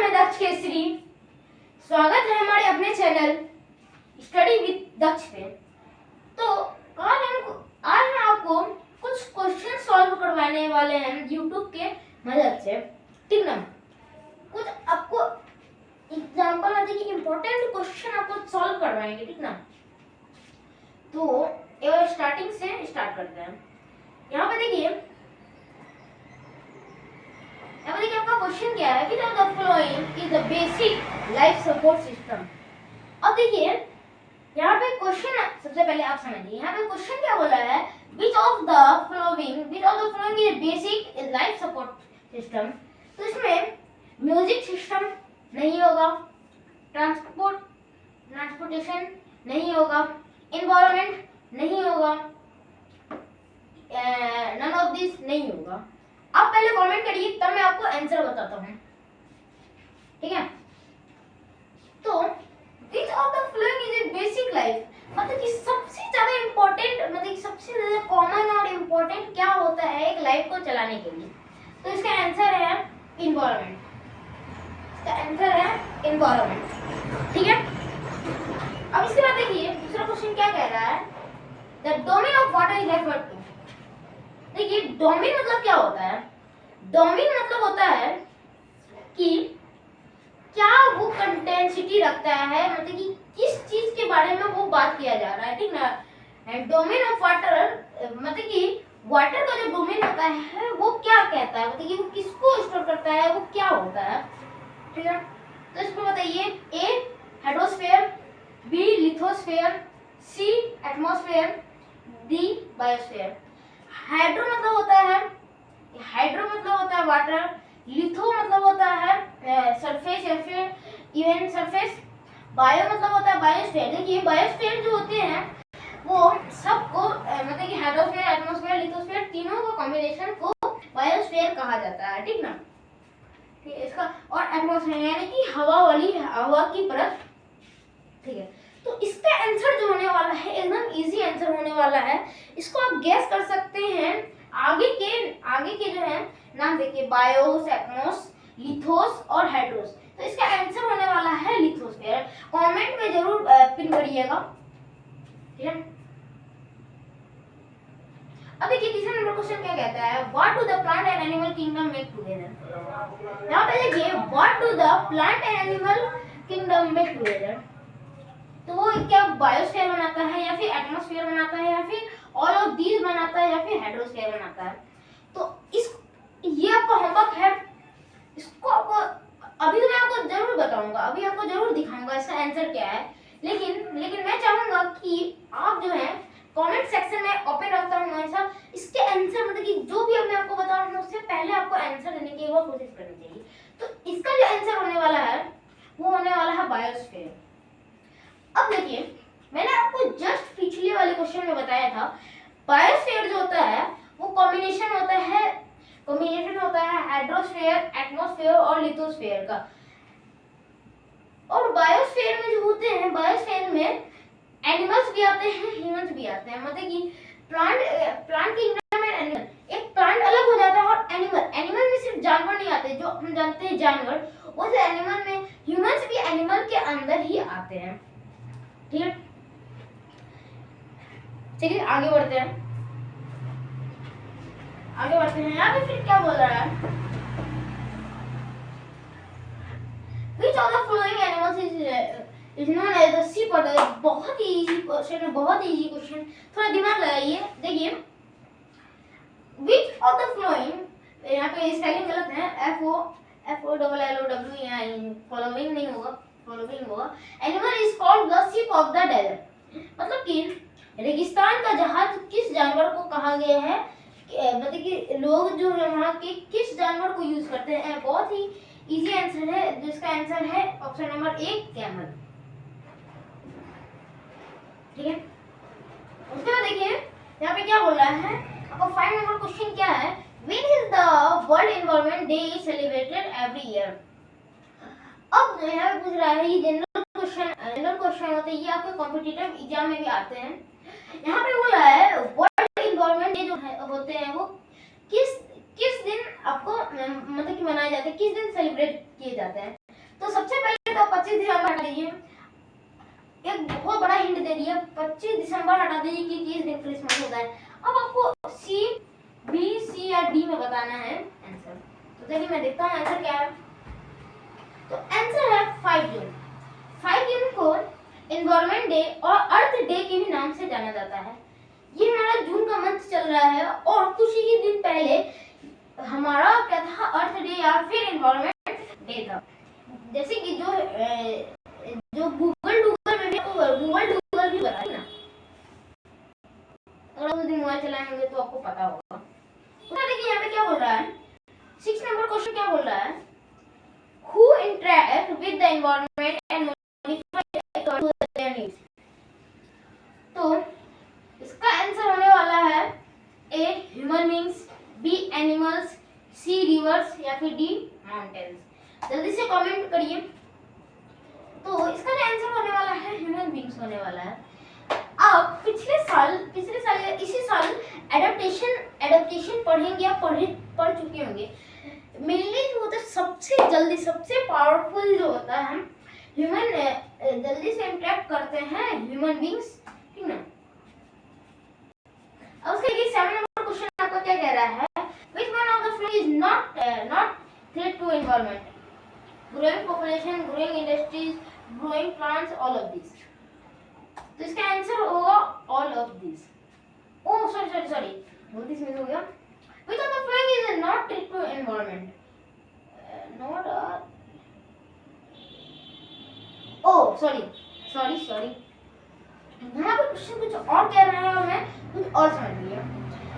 मैं दक्ष केसरी। स्वागत है हमारे अपने चैनल स्टडी विद दक्ष पे। तो आज हम आपको कुछ क्वेश्चन सॉल्व करवाने वाले हैं यूट्यूब के मदद से, ठीक ना। कुछ आपको एग्जांपल आते कि इम्पोर्टेंट क्वेश्चन आपको सॉल्व करवाएंगे, ठीक ना। तो स्टार्टिंग से स्टार्ट करते हैं। यहाँ पे देखिए आपका क्वेश्चन क्या है, विच of the following is the basic life support system. अब देखिए यहाँ पे क्वेश्चन सबसे पहले आप समझिए, यहाँ पे क्वेश्चन क्या बोला है, विच of the following is basic life support system. तो इसमें म्यूजिक सिस्टम नहीं होगा, ट्रांसपोर्टेशन नहीं होगा, एनवायरनमेंट नहीं होगा, नन ऑफ दिस नहीं होगा। आप पहले कमेंट करिए, तब मैं आपको आंसर बताता हूँ, ठीक है। तो विच of the following is a basic life, मतलब कि सबसे ज्यादा इंपॉर्टेंट, मतलब सबसे ज्यादा कॉमन और इम्पोर्टेंट क्या होता है एक लाइफ को चलाने के लिए। तो इसका आंसर है एनवायरनमेंट। इसका आंसर है एनवायरनमेंट, ठीक है। अब इसके बाद देखिए दूसरा क्वेश्चन क्या कह रहा है, the domain of water is referred to. देखिए डोमेन मतलब क्या होता है, डोमेन मतलब होता है कि क्या वो कंटेंसिटी रखता है, मतलब कि किस चीज के बारे में वो बात किया जा रहा है, ठीक ना। डोमेन ऑफ वाटर मतलब कि वाटर का जो डोमेन होता है वो क्या कहता है, मतलब कि वो किसको स्टोर करता है, वो क्या होता है, ठीक है। तो इसको बताइए, ए हाइड्रोस्फीयर, बी लिथोस्फीयर, सी एटमॉस्फेयर, डी बायोस्फीयर। हाइड्रो मतलब होता है वाटर, लिथो मतलब होता है सरफेस या फिर इवन सरफेस, बायो मतलब होता है बायोस्फीयर। देखिए बायोस्फीयर जो होते हैं वो सबको मतलब कि हाइड्रोस्फीयर, एटमॉस्फेयर, लिथोस्फीयर तीनों को कॉम्बिनेशन को बायोस्फीयर कहा जाता है, ठीक ना। ठीक है, इसका और एटमॉस्फेयर यानी कि हवा की परत, ठीक है। तो इसका आंसर जो होने वाला है एकदम इजी आंसर होने वाला है। इसको आप गैस कर सकते हैं, आगे के जो है नाम देखिए, बायोस, एटमॉस, लिथोस और हाइड्रोस। तो इसका आंसर होने वाला है लिथोस्फीयर। कमेंट में जरूर पिन करिएगा, ठीक है। अब देखिए तीसरा नंबर क्वेश्चन क्या कहता है, what do the plant and animal kingdom make together. यहाँ पे देखिए what do the plant and animal kingdom make together. तो वो क्या बायोस्फीयर बनाता है या फिर एटमॉस्फेयर बनाता है या फिर ऑल ऑफ दीज बनाता है या फिर हाइड्रोस्फीयर बनाता है। तो ये आपका होमवर्क है, इसको आपको अभी तो मैं आपको जरूर बताऊंगा, अभी आपको जरूर दिखाऊंगा इसका आंसर क्या है। लेकिन मैं चाहूंगा कि आप जो है कमेंट सेक्शन में ओपन रखता हूँ हमेशा, इसके आंसर मतलब कि जो भी मैं आपको बता रहा हूँ उससे पहले आपको आंसर देने की कोशिश करनी चाहिए। तो इसका जो आंसर होने वाला है वो होने वाला है बायोस्फीयर। अब देखिए मैंने आपको जस्ट पिछले वाले क्वेश्चन में बताया था, बायोस्फीयर जो होता है वो कॉम्बिनेशन होता है हाइड्रोस्फीयर, एटमॉस्फेयर और लिथोस्फीयर का। और बायोस्फीयर में जो होते हैं, बायोस्फीयर में एनिमल्स भी आते हैं, ह्यूमंस भी आते हैं, मतलब कि प्लांट किंगडम में एनिमल, एक प्लांट अलग हो जाता है और एनिमल में सिर्फ जानवर नहीं आते जो हम जानते हैं जानवर, उस एनिमल में ह्यूमंस भी एनिमल के अंदर ही आते हैं, ठीक है। चलिए आगे बढ़ते हैं। यहाँ पे फिर क्या बोल रहा है, which of the following animals is known as the sea otter। बहुत ही इजी क्वेश्चन है, बहुत ही इजी क्वेश्चन, थोड़ा दिमाग लगाइए। देखिए which of the following, यहाँ पे स्पेलिंग गलत है, FOLLOW यहाँ फॉलोइंग नहीं होगा, फॉलोइंग होगा। Animal is called the ship of the desert, मतलब कि रेगिस्तान का जहाज किस जानवर को कहा गया है, मतलब कि लोग जो है वहाँ के किस जानवर को यूज करते हैं। बहुत ही इजी आंसर है, जिसका आंसर है ऑप्शन नंबर 1 कैमल, ठीक है। उसके बाद देखिए यहाँ पे क्या बोल रहा है, आपका 5 नंबर क्वेश्चन क्या है, when is the world environment day is celebrated every year. अब यहाँ पे पूछ रहा है, ये जनरल क्वेश्चन होते हैं, ये आपके कॉम्पिटिटिव एग्जाम में भी आते हैं। यहाँ पे बोला है वर्ल्ड एनवायरनमेंट डे जो होते हैं वो किस दिन आपको मतलब कि मनाए जाते हैं, किस दिन सेलिब्रेट किए जाते हैं। तो सबसे पहले तो 25 दिसंबर हटा दीजिए, एक बहुत बड़ा हिंट दे दिया, 25 दिसंबर हटा दीजिए कि किस दिन क्रिसमस होता है। अब आपको सी, बी, सी या डी में बताना है आंसर। तो चलिए मैं देखता हूँ आंसर क्या है। तो आंसर है 5 जून। 5 जून को एनवायरनमेंट डे और अर्थ डे के भी नाम से जाना जाता है। ये हमारा जून का मंथ चल रहा है और कुछ ही दिन पहले हमारा क्या था, अर्थ डे या फिर एनवायरनमेंट डे था। जैसे कि जो गूगल में भी, गूगल भी बताए ना, अगर आप उस दिन मोबाइल चलाएंगे तो आपको पता होगा। तो देखिए यहाँ पे क्या बोल रहा है, 6 नंबर क्वेश्चन क्या बोल रहा है, who interact with the environment and modify according to their needs. तो इसका आंसर होने वाला है A human beings, B animals, C rivers या फिर डी माउंटेन्स। जल्दी से कमेंट करिए। तो इसका आंसर होने वाला है ह्यूमन बीइंग्स होने वाला है। आप पिछले साल या इसी साल एडेप्टेशन पढ़ेंगे या पढ़ चुके होंगे। मेनली जो होता है सबसे जल्दी, सबसे पावरफुल जो होता है, हम ह्यूमन जल्दी से इंटरेक्ट करते हैं ह्यूमन बीइंग्स, ठीक ना। अब उसके लिए 7 नंबर क्वेश्चन आपको क्या कह रहा है, which one of the following is not threat to environment, growing population, growing industries, growing plants, all of this. तो इसका आंसर होगा all of this. Oh sorry गलती से मिस हो गया। Which of the following is not threat to environment, not oh sorry यहाँ पे क्वेश्चन कुछ और कह रहा है और मैं कुछ और समझ लिया।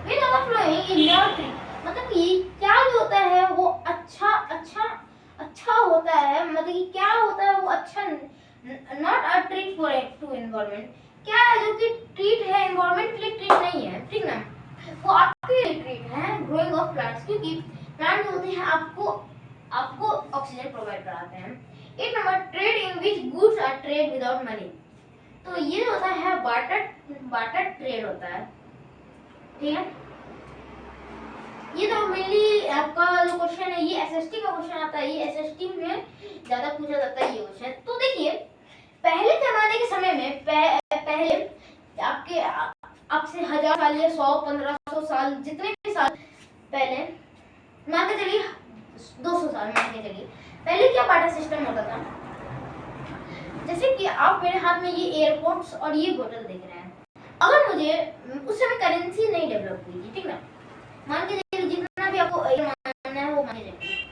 Which of the following is not threat, मतलब कि क्या जो होता है वो अच्छा होता है, मतलब कि क्या होता है वो अच्छा, not a treat for to environment, क्या है जो कि ट्रीट है एनवायरनमेंट के लिए, ट्रीट नहीं है, ठीक ना, वो आपके लिए ट्रीट है ग्रोइंग ऑफ प्लांट्स, क्योंकि प्लांट होते हैं आपको ऑक्सीजन प्रोवाइड कराते हैं। 8 number, trade in which goods are trade without money. तो ये होता है बार्टर ट्रेड होता है, ठीक है। ये तो मेनली आपका जो क्वेश्चन है ये एसएसटी का क्वेश्चन आता है, ये एसएसटी में ज्यादा पूछा जाता है ये क्वेश्चन। तो देखिए पहले जमाने के समय में पहले आपसे 1000 साल या 100 1500 साल जितने भी साल पहले, मान के चलिए 200 साल मान के चलिए, पहले क्या बार्टर सिस्टम होता था। जैसे कि आप मेरे हाथ में ये एयरपोर्ट्स और ये बोतल देख रहे हैं, अगर मुझे उस समय करेंसी नहीं डेवलप हुई थी, ठीक ना, मान के जितना भी आपको मानना है वो मान लीजिए।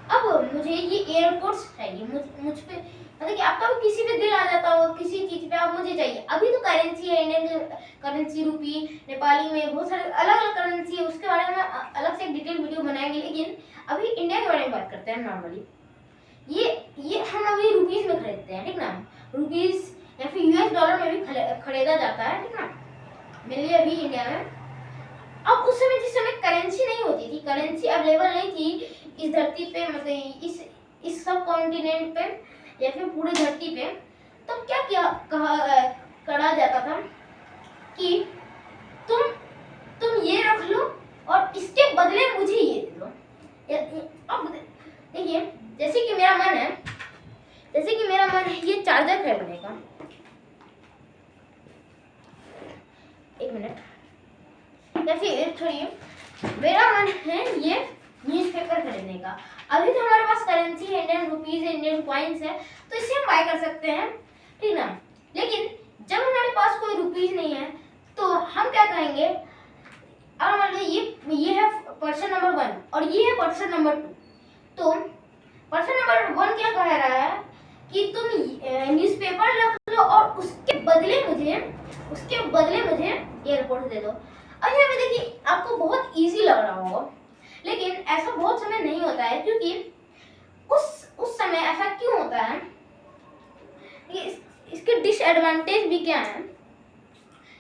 अब मुझे ये एयरपोर्ट्स चाहिए, मुझ पे मतलब कि आपका भी किसी पे दिल आ जाता हो किसी चीज पे, आप मुझे चाहिए। अभी तो करेंसी है, इंडियन करेंसी, रुपी, नेपाली में बहुत सारे अलग अलग करेंसी है, उसके बारे में अलग से डिटेल वीडियो बनाएंगे। लेकिन अभी इंडिया के बारे में बात करते हैं नॉर्मली। ये हम अभी रुपीस में खरीदते हैं, ठीक ना, रुपीस या फिर यूएस डॉलर में भी खरीदा जाता है, ठीक ना, मेनली अभी इंडिया में। अब उस समय जिस समय करेंसी नहीं होती थी, करेंसी अवेलेबल नहीं थी इस धरती पे, मतलब इस सब कॉन्टिनेंट पे या फिर पूरी धरती पे, तो क्या करा जाता था कि तुम ये रख लो और इसके बदले मुझे ये दे दो। अब देखिए जैसे कि मेरा मन है ये चार्जर खरीदने का, एक मिनट, या फिर छोड़िए, मेरा मन है ये न्यूज़पेपर खरीदने का। अभी तो हमारे पास करेंसी है, इंडियन रुपीस है, इंडियन कॉइन्स है, तो इससे हम बाय कर सकते हैं, ठीक ना। लेकिन जब हमारे पास कोई रुपीस नहीं है तो हम क्या करेंगे, अब मान लीजिए ये है पर्सन नंबर 1 और ये है पर्सन नंबर 2। तो पर्सन नंबर 1 क्या कह रहा है कि तुम न्यूज़पेपर रख लो और उसके बदले मुझे एयरपोर्ट दे दो। अब यहाँ पे देखिए आपको बहुत इजी लग रहा होगा, लेकिन ऐसा बहुत समय नहीं होता है, क्योंकि उस समय ऐसा क्यों होता है, इसके डिसएडवांटेज भी क्या है।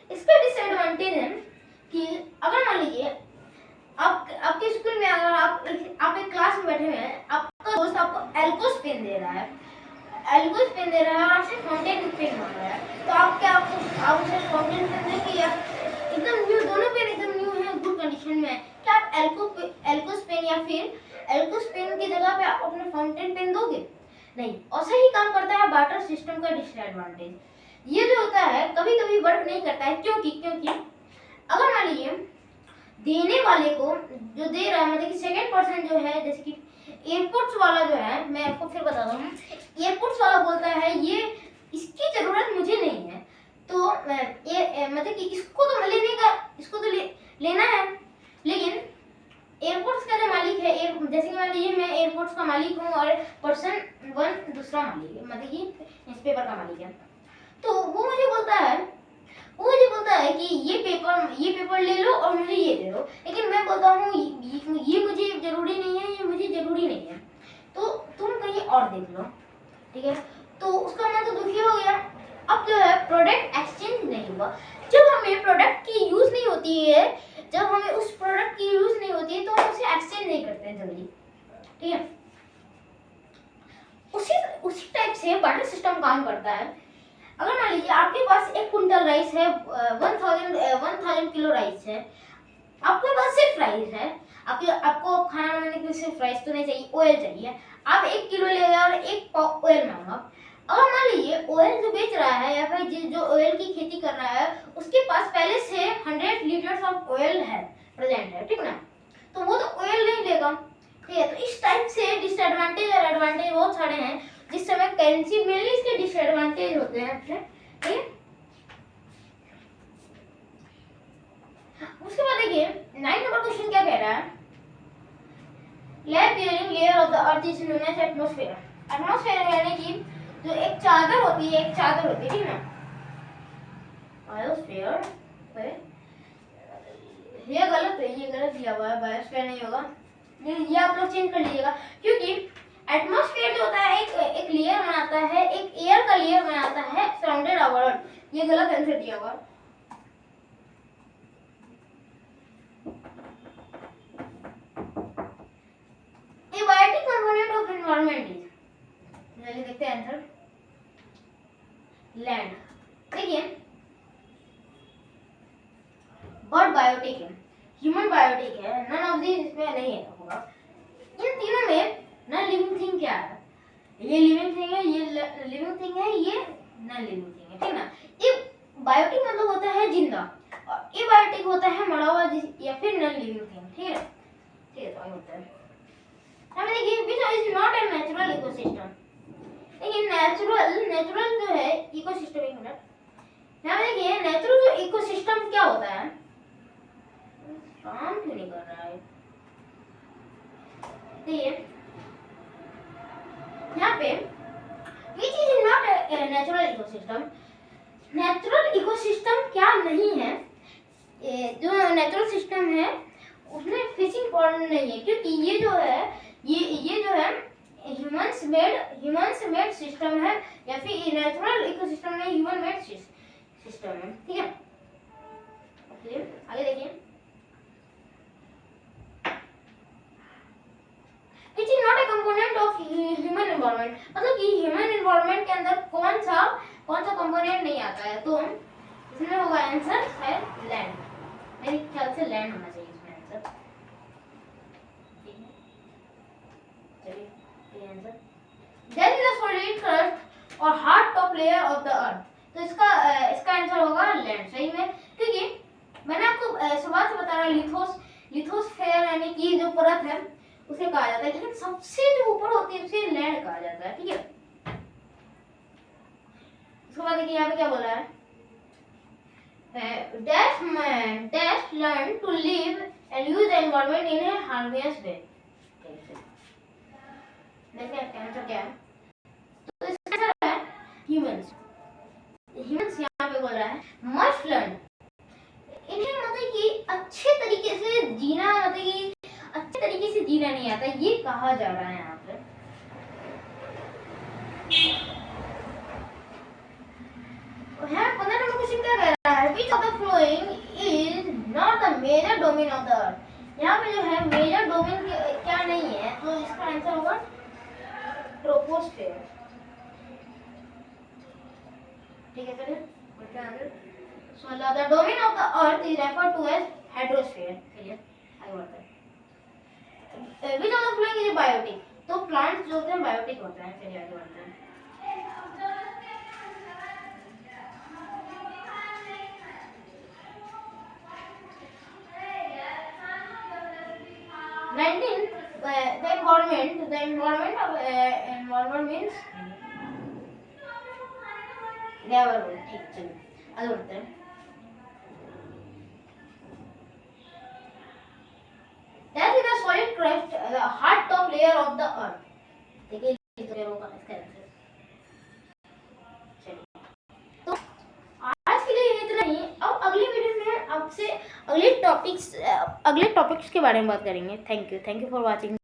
इसका डिसएडवांटेज है कि अगर मान लीजिए आपके स्कूल में अगर आप एक क्लास में बैठे हुए हैं, आपका दोस्त आपको एल्कोस पेन दे रहा है और आपसे फाउंटेन पेन मांग रहा है, तो आप उसे फाउंटेन पेन देंगे या एकदम न्यू, दोनों पेन एकदम न्यू है, गुड कंडीशन में है, क्या आप एल्कोस पेन या फिर एल्कोस पेन की जगह पे आप अपने फाउंटेन पेन दोगे? नहीं। ऐसा ही काम करता है बार्टर सिस्टम का डिसएडवांटेज। ये जो होता है कभी कभी वर्क नहीं करता है। क्योंकि अगर मान लीजिए देने वाले को जो दे रहा है, मतलब कि सेकंड पर्सन जो है, जैसे कि एयरपोर्ट्स वाला जो है, मैं आपको फिर बताता हूँ, एयरपोर्ट्स वाला बोलता है ये इसकी जरूरत मुझे नहीं है, तो ये मतलब कि इसको तो लेने का, इसको तो लेना है, लेकिन एयरपोर्ट्स का जो मालिक है, जैसे कि मान लीजिए मैं एयरपोर्ट्स का मालिक हूँ और पर्सन वन दूसरा मालिक है, मतलब कि न्यूज़पेपर का मालिक है, तो वो मुझे बोलता है कि ये पेपर ले लो और मुझे ये दे दो, लेकिन मैं बोलता हूँ ये मुझे जरूरी नहीं है, ये मुझे जरूरी नहीं है, तो तुम कहीं और देख लो, ठीक है। तो उसका मन तो दुखी हो गया। अब जो है प्रोडक्ट एक्सचेंज नहीं हुआ। जब हमें प्रोडक्ट की यूज नहीं होती है, जब हमें उस प्रोडक्ट की यूज नहीं होती है, तो हम उसे एक्सचेंज नहीं करते हैं जल्दी, ठीक है। उसी टाइप से बार्टर सिस्टम काम करता है। अगर मान लीजिए आपके पास 1 कुंटल राइस है, 1000 किलो राइस है, आपके पास सिर्फ राइस है, आपको खाना बनाने के लिए सिर्फ राइस तो नहीं चाहिए, ऑयल चाहिए, आप 1 किलो ले गए और 1 पाव ऑयल मांगा। अगर मान लीजिए ऑयल जो बेच रहा है या फिर जो ऑयल की खेती कर रहा है, उसके पास पहले से 100 लीटर्स ऑफ ऑयल है, प्रेजेंट है, ठीक ना, तो वो तो ऑयल नहीं लेगा, ठीक है। तो इस टाइप से डिसएडवांटेज और एडवांटेज बहुत सारे हैं, जिस समय करेंसी मेनली इसके डिसएडवांटेज होते हैं, ठीक है। उसके बाद देखिए 9 नंबर क्वेश्चन क्या कह रहा है, layer of the earth is known as atmosphere. Atmosphere यानी कि जो एक चादर होती है, ठीक है ना, बायोस्फीयर पे ये गलत दिया हुआ है, बायोस्फीयर नहीं होगा, ये आप लोग चेंज कर लीजिएगा, क्योंकि एटमॉस्फेयर जो होता है एक लेयर बनाता है, एक एयर का लेयर बनाता है सराउंडेड आवर अर्थ, ये गलत आंसर दिया हुआ। Abiotic component of environment is, चलिए देखते हैं आंसर, लैंड। देखिए बर्ड बायोटिक है, ह्यूमन बायोटिक है, नन ऑफ दिस इसमें नहीं है होगा। इन तीनों में नॉन लिविंग थिंग क्या है, ये लिविंग थिंग है, ये लिविंग थिंग है, ये नॉन लिविंग थिंग है, ठीक ना। ये बायोटिक मतलब होता है जिंदा, और ये बायोटिक होता है मरा हुआ या फिर नॉन लिविंग थिंग, ठीक है, तो होता है। अब देखिए which is not a natural ecosystem, लेकिन नेचुरल जो है इकोसिस्टम, एक मिनट यहाँ देखिए, नेचुरल जो इकोसिस्टम क्या होता है, काम क्यों नहीं कर रहा है, देखिए यहाँ पे which is not a natural ecosystem, natural ecosystem क्या नहीं है, जो नेचुरल सिस्टम है उसमें फिशिंग पॉन्ड नहीं है, क्योंकि ये जो है ह्यूमंस मेड सिस्टम है, या फिर नेचुरल इकोसिस्टम में ह्यूमन मेड सिस्टम है, ठीक है। आगे देखिए, which is not a component of human environment, मतलब कि ह्यूमन एनवायरनमेंट के अंदर कौन सा कंपोनेंट नहीं आता है, तो इसमें होगा आंसर है लैंड, मेरे ख्याल से लैंड होना चाहिए इसमें आंसर, ठीक है। चलिए ये answer, there is a solid crust और hard top layer of the earth, तो इसका आंसर होगा लैंड, सही में, क्योंकि मैंने आपको शुरुआत से बता रहा, लिथोस्फेयर यानी कि जो परत है उसे कहा जाता है, लेकिन सबसे जो ऊपर होती है उसे लैंड कहा जाता है, ठीक है। उसके बाद देखिए यहाँ पे क्या बोला है, dash learn to live and use the environment in a harmonious way, देखते हैं आंसर क्या है, तो इसका आंसर है ह्यूमंस यहाँ पे बोल रहा है मस्ट लर्न, इन्हें मतलब कि अच्छे तरीके से जीना, मतलब कि अच्छे तरीके से जीना नहीं आता, ये कहा जा रहा है यहाँ पे। यहाँ 15 नंबर क्वेश्चन क्या कह रहा है, which of the following is not the major domain of the earth, यहाँ पे जो है मेजर डोमेन क्या नहीं है, तो इसका आंसर होगा ट्रोपोस्फेयर, ठीक है। चलिए बढ़ते हैं आगे, so the domain of the earth is referred to as hydrosphere, चलिए आगे बढ़ते हैं। Which of the following is biotic? तो प्लांट्स जो होते हैं बायोटिक होते हैं। चलिए आगे बढ़ते हैं। The environment means neighborhood। ठीक, चलिए आगे बढ़ते हैं। That is the solid crust, the hard top layer of the earth। देखिए इस लेयर का इसका आंसर। चलिए तो आज के लिए इतना ही। अब अगली वीडियो में आपसे अगले टॉपिक्स के बारे में बात करेंगे। Thank you for watching.